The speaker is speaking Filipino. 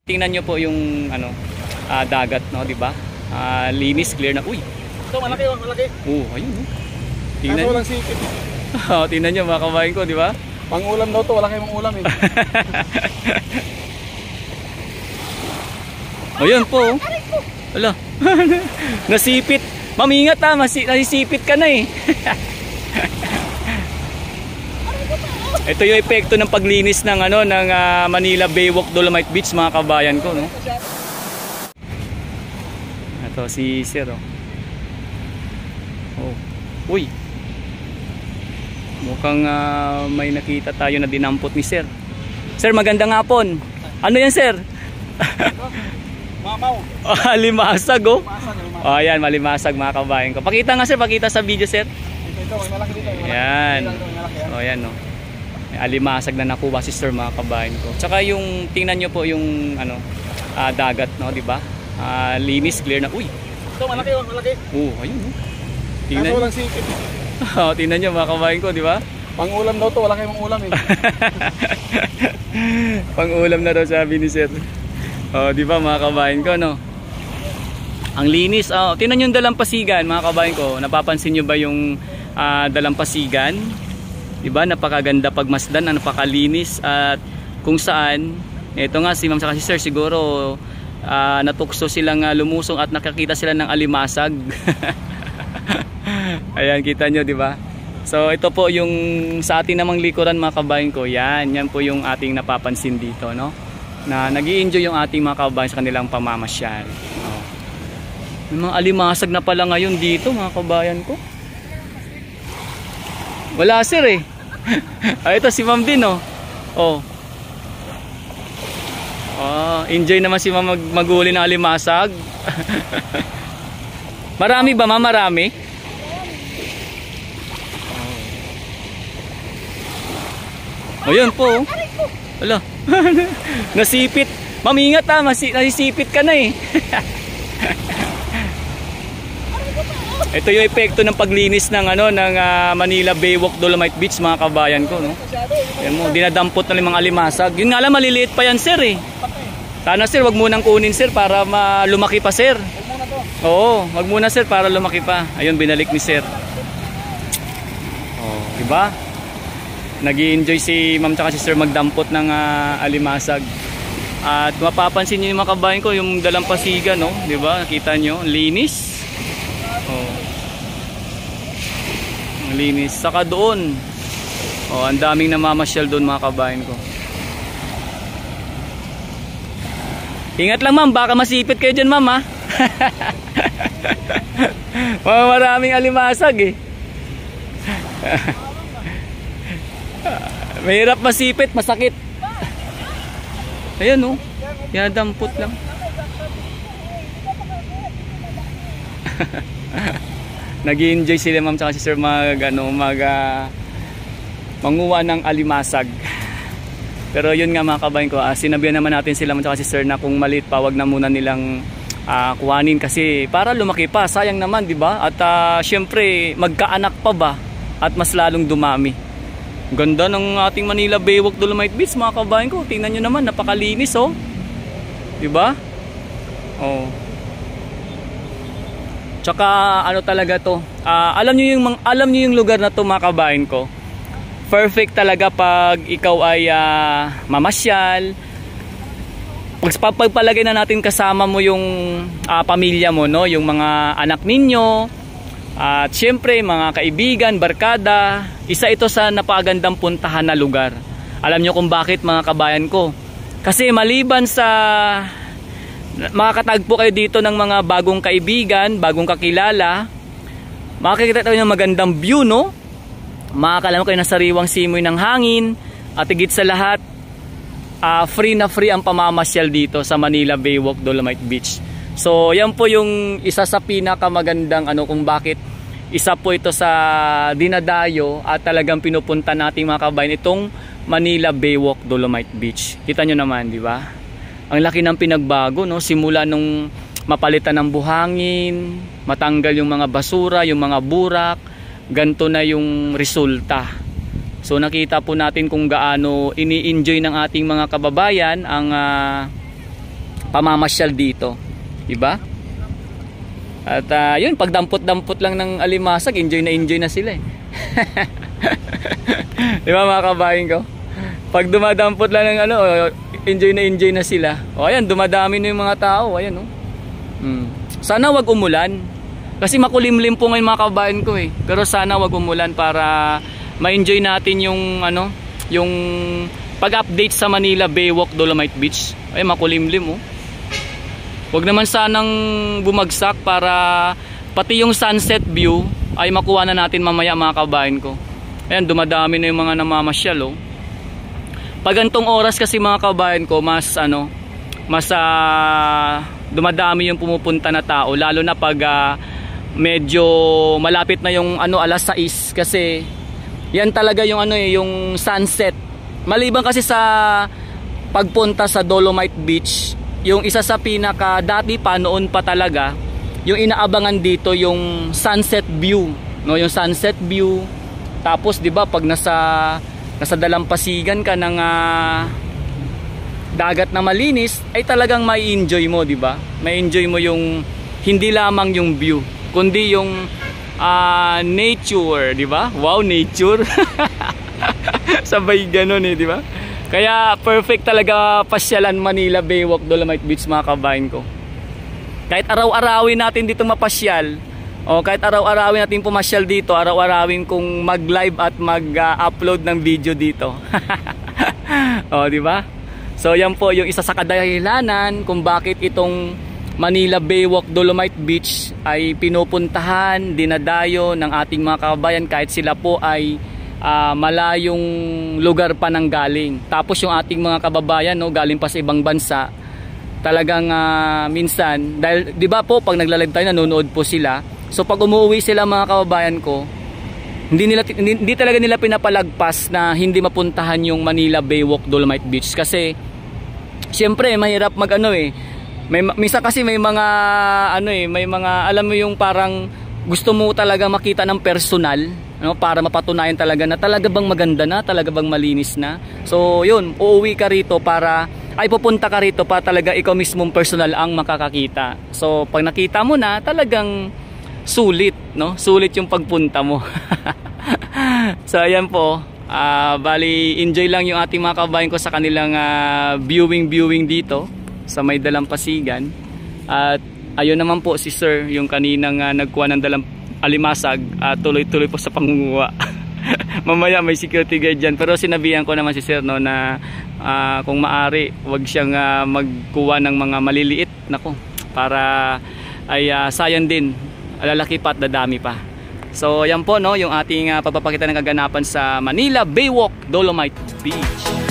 Tingnan nyo po yung dagat, no, di ba? Linis, clear na. Uy. Ito malaki, malaki. Ayun. Tingnan. Kaso walang sipit. Tingnan nyo mga kabayan ko, di ba? Pangulam daw to, wala kayong ulam eh. Ayun po. Wala. Nasipit. Ma'am, ingat ha, nasisipit ka na eh. Ito yung epekto ng paglinis ng ng Manila Baywalk Dolomite Beach, mga kabayan ko, no. Ito si Sir, oh. Uy. Mukhang may nakita tayo na dinampot ni Sir. Sir, magandang hapon. Ano yan, Sir? Mamaw. Limasag, oh. Ayan, malimasag mga kabayan ko. Pakita nga, Sir, pakita sa video, Sir. Ito, may malaki dito. Ayan. Ayan, no. Alimasag na nakuha si Sir, mga kabayan ko. Tsaka yung tingnan nyo po yung dagat, no, di ba? Linis, clear na. Uy. Ito malaki, malaki. Ayun, no. Tingnan. Kaso walang sipit. Tingnan nyo mga kabayan ko, di ba? Pangulam daw to, wala kayong ulam eh. Pangulam na daw, sabi ni Sir. Di ba mga kabayan ko, no? Ang linis. Tingnan nyo yung dalampasigan, mga kabayan ko. Napapansin nyo ba yung dalampasigan? Diba, napakaganda pagmasdan, napakalinis, at kung saan, ito nga si Ma'am saka si Sir, siguro natukso silang lumusong at nakakita sila ng alimasag. Ayan, kita nyo, diba? So ito po yung sa ating namang likuran, mga kabayan ko. Yan po yung ating napapansin dito, no? Na nag-i-enjoy yung ating mga kabayan sa kanilang pamamasyal. May mga alimasag na pala ngayon dito, mga kabayan ko. Wala, Sir, eh. Ito si Ma'am din, oh. Enjoy naman si Ma'am maghuli ng alimasag. Marami ba, Ma'am? Marami? Ayun po, oh. Wala. Nasipit. Ma'am, ingat ha, nasisipit ka na eh. Ito yung epekto ng paglinis ng Manila Baywalk Dolomite Beach, mga kabayan ko, no. Ayan mo, dinadampot na limang alimasag. Yun nga lang, maliliit pa yan, Sir, eh. Sana, Sir, wag munang kunin, Sir, para lumaki pa, Sir. Oo, wag muna, Sir, para lumaki pa. Ayun, binalik ni Sir. Diba? Nag-i-enjoy si Ma'am tsaka si Sir magdampot ng alimasag. At mapapansin niyo yung mga kabayan ko, yung dalampasigan, no, diba? Nakita nyo, linis. Ang linis. Saka doon, ang daming namamasyal doon, mga kabayan ko. Ingat lang, Ma'am, baka masipit kayo dyan, Ma'am, ha. Maraming alimasag, eh. Mahirap masipit, masakit. Ayan, oh. Yadampot lang. Nag-i-enjoy sila, Ma'am tsaka si Sir manguha ng alimasag. Pero yun nga, mga kabayan ko, sinabihan naman natin sila, Ma'am tsaka si Sir, na kung maliit pa, wag na muna nilang kuhanin kasi para lumaki pa, sayang naman, di ba? At syempre magkaanak pa ba at mas lalong dumami. Ganda ng ating Manila Baywalk Dolomite Beach, mga kabayan ko. Tingnan nyo naman, napakalinis, oh. Di ba? Tsaka talaga to, alam niyo yung lugar na to, mga kabayan ko. Perfect talaga pag ikaw ay mamasyal. Pagpalagay na natin kasama mo yung pamilya mo, no, yung mga anak ninyo, at syempre mga kaibigan, barkada. Isa ito sa napakagandang puntahan na lugar. Alam niyo kung bakit, mga kabayan ko? Kasi maliban sa makakatagpo kayo dito ng mga bagong kaibigan, bagong kakilala, makikita tayo ng magandang view, no? Makakalaman kayo ng sariwang simoy ng hangin, at higit sa lahat, free na free ang pamamasyal dito sa Manila Baywalk Dolomite Beach. So yan po yung isa sa pinakamagandang kung bakit isa po ito sa dinadayo at talagang pinupunta nating mga kabayan, itong Manila Baywalk Dolomite Beach. Kita nyo naman, di ba? Ang laki ng pinagbago, no? Simula nung mapalitan ng buhangin, matanggal yung mga basura, yung mga burak, ganto na yung resulta. So nakita po natin kung gaano ini-enjoy ng ating mga kababayan ang pamamasyal dito, di ba? At yun, pag dampot-dampot lang ng alimasag, enjoy na sila eh. Di ba mga kabayan ko? Pag dumadampot lang ng ano, enjoy na sila. O ayan, dumadami na yung mga tao. Ayan, oh. Sana wag umulan. Kasi makulimlim po ngayon mga kabayan ko eh. Pero sana wag umulan para ma-enjoy natin yung ano, yung pag-update sa Manila Baywalk Dolomite Beach. Ay, makulimlim oh. Wag naman sanang bumagsak para pati yung sunset view ay makuha na natin mamaya mga kabayan ko. Ayan, dumadami na yung mga namamasyal oh. Pag gantong oras kasi mga kabayan ko, mas ano, mas dumadami yung pumupunta na tao, lalo na pag medyo malapit na yung ano, alas 6 kasi yan talaga yung ano eh, yung sunset. Maliban kasi sa pagpunta sa Dolomite Beach, yung isa sa pinaka dati pa noon pa talaga, yung inaabangan dito yung sunset view, no, yung sunset view. Tapos 'di ba pag nasa dalampasigan ka ng dagat na malinis, ay talagang may enjoy mo, 'di ba? May enjoy mo yung hindi lamang yung view, kundi yung nature, 'di ba? Wow, nature. Sabay ganoon eh, 'di ba? Kaya perfect talaga pasyalan Manila Baywalk Dolomite Beach mga kabayan ko. Kahit araw-arawin natin dito mapasyal, o kahit araw-arawin natin pumasyal dito, araw-arawin kung mag-live at mag-upload ng video dito. O, di ba? So, yan po yung isa sa kadahilanan kung bakit itong Manila Baywalk Dolomite Beach ay pinupuntahan, dinadayo ng ating mga kabayan kahit sila po ay malayong lugar pa nang galing. Tapos yung ating mga kababayan, no, galing pa sa ibang bansa, talagang minsan, dahil 'di ba po pag nagla-live tayo nanonood po sila. So pag umuwi sila mga kababayan ko, hindi talaga nila pinapalagpas na hindi mapuntahan yung Manila Baywalk Dolomite Beach kasi siyempre mahirap mag-ano eh. Minsan kasi may mga ano eh, may mga alam mo yung parang gusto mo talaga makita ng personal, no, para mapatunayan talaga na talaga bang maganda na, talaga bang malinis na. So yun, uuwi ka rito para pupunta ka rito para talaga ikaw mismong personal ang makakakita. So pag nakita mo na, talagang sulit, no? Sulit yung pagpunta mo. So ayan po, bali enjoy lang yung ating mga kabayan ko sa kanilang viewing dito sa may dalampasigan. At ayun naman po si Sir, yung kaninang nagkuha ng alimasag, tuloy-tuloy po sa pangunguha. Mamaya may security guard dyan, pero sinabihan ko naman si Sir, no, na kung maari wag siyang magkuha ng mga maliliit, nako, para ay sayang din, lalaki pa at dadami pa. So yan po, no, yung ating pagpapakita ng kaganapan sa Manila Baywalk Dolomite Beach.